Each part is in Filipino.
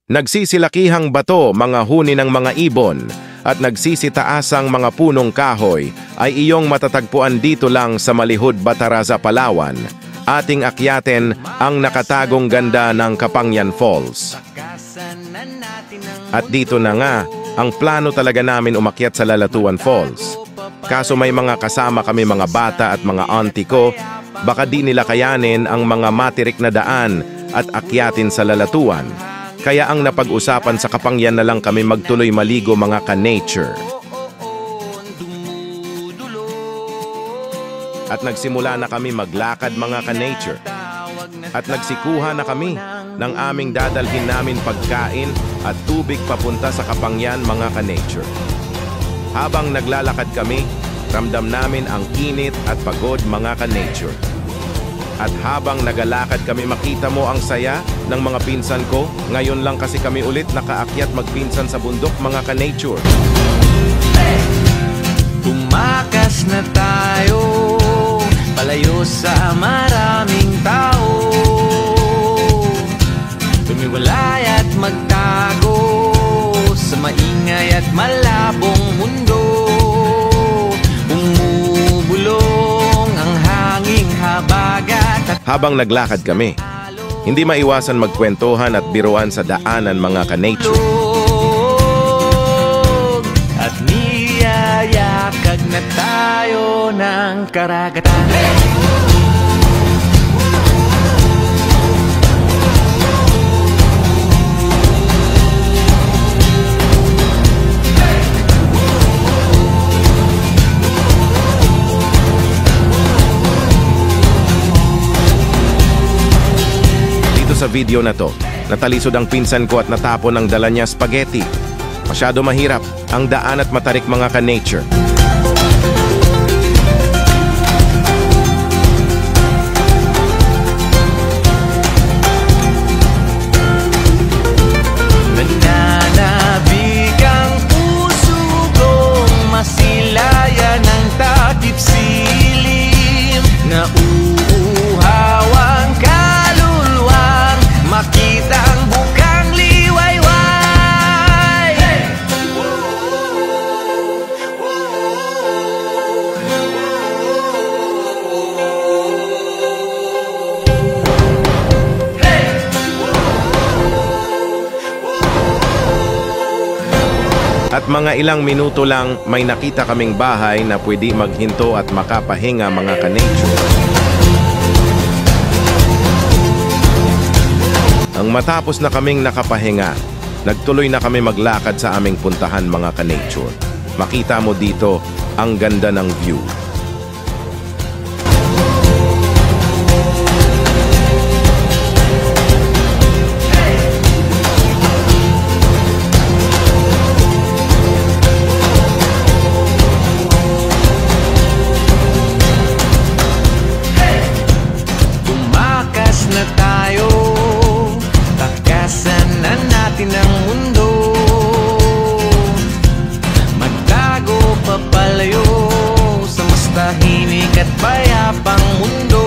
Nagsisilakihang bato, mga huni ng mga ibon, at nagsisitaasang mga punong kahoy ay iyong matatagpuan dito lang sa Malihud, Bataraza, Palawan. Ating akyatin ang nakatagong ganda ng Kapangyan Falls. At dito na nga, ang plano talaga namin umakyat sa Lalatuan Falls. Kaso may mga kasama kami, mga bata at mga auntie ko, baka di nila kayanin ang mga matirik na daan at akyatin sa Lalatuan. Kaya ang napag-usapan sa Kapangyan na lang kami magtuloy maligo, mga ka-nature. At nagsimula na kami maglakad, mga ka-nature. At nagsikuha na kami ng aming dadalhin namin pagkain at tubig papunta sa Kapangyan, mga ka-nature. Habang naglalakad kami, ramdam namin ang init at pagod, mga ka-nature. At habang nagalakad kami, makita mo ang saya ng mga pinsan ko. Ngayon lang kasi kami ulit nakaakyat magpinsan sa bundok, mga ka-nature. Tumakas na tayo, palayo sa maraming tao. Tumiwalay at magtago sa maingay at malabong mundo. Umubulong ang hanging habagat. Habang naglakad kami, hindi maiwasan magkwentuhan at biruan sa daanan, mga ka-nature. At niyayakag na tayo ng karagatan. Sa video na to, natalisod ang pinsan ko at natapon ang dala niya spaghetti. Masyado mahirap ang daan at matarik, mga ka-nature. Nananabig ang puso kong masilayan ng takip silim na uuhawang makita ang bukang liwayway. Hey! Hey! At mga ilang minuto lang, may nakita kaming bahay na pwede maghinto at makapahinga, mga ka-nature. Ang matapos na kaming nakapahinga, nagtuloy na kami maglakad sa aming puntahan, mga ka-nature. Makita mo dito ang ganda ng view. Tumakas na tayo, takasanan natin ang mundo. Magtago papalayo sa mas tahimik at payapang mundo.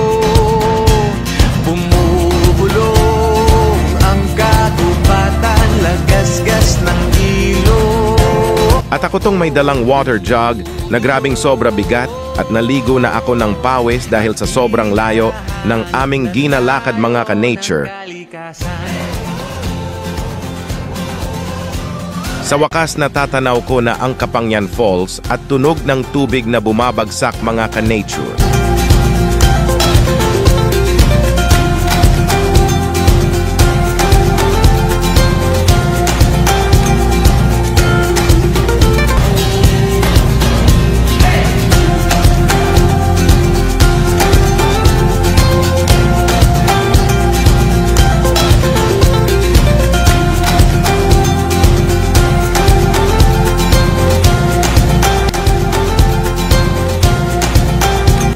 Bumubulong ang kagubatan, lagasgas ng ilog. At ako tong may dalang water jug na grabing sobra bigat at naligo na ako ng pawis dahil sa sobrang layo ng aming ginalakad, mga ka-nature. Sa wakas, natatanaw ko na ang Kapangyan Falls at tunog ng tubig na bumabagsak, mga ka-nature.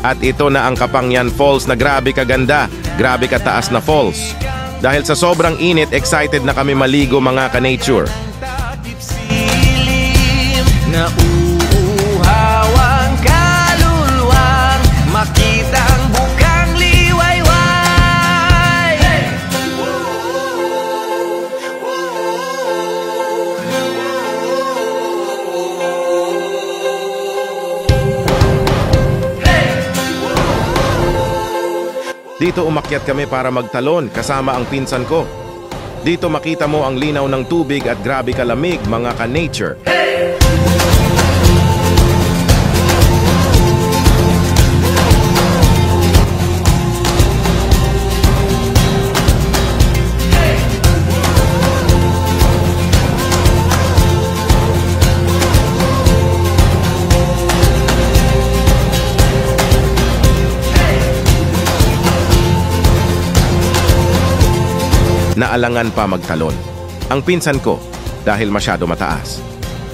At ito na ang Kapangyan Falls na grabe kaganda, grabe kataas na falls. Dahil sa sobrang init, excited na kami maligo, mga ka-nature. Na uuhawang kaluluwang makita ang bukang liwayway. Hey! Dito umakyat kami para magtalon kasama ang pinsan ko. Dito makita mo ang linaw ng tubig at grabe kalamig, mga ka-nature. Naalangan pa magtalon ang pinsan ko dahil masyado mataas.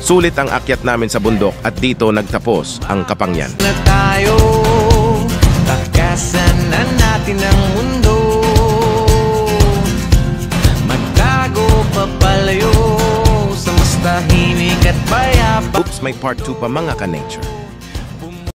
Sulit ang akyat namin sa bundok at dito nagtapos ang Kapangyan. Na tayo, takasan na natin ang mundo. Magtago papalayo sa mas tahimik at payapa. Oops, may part 2 pa, mga ka-nature.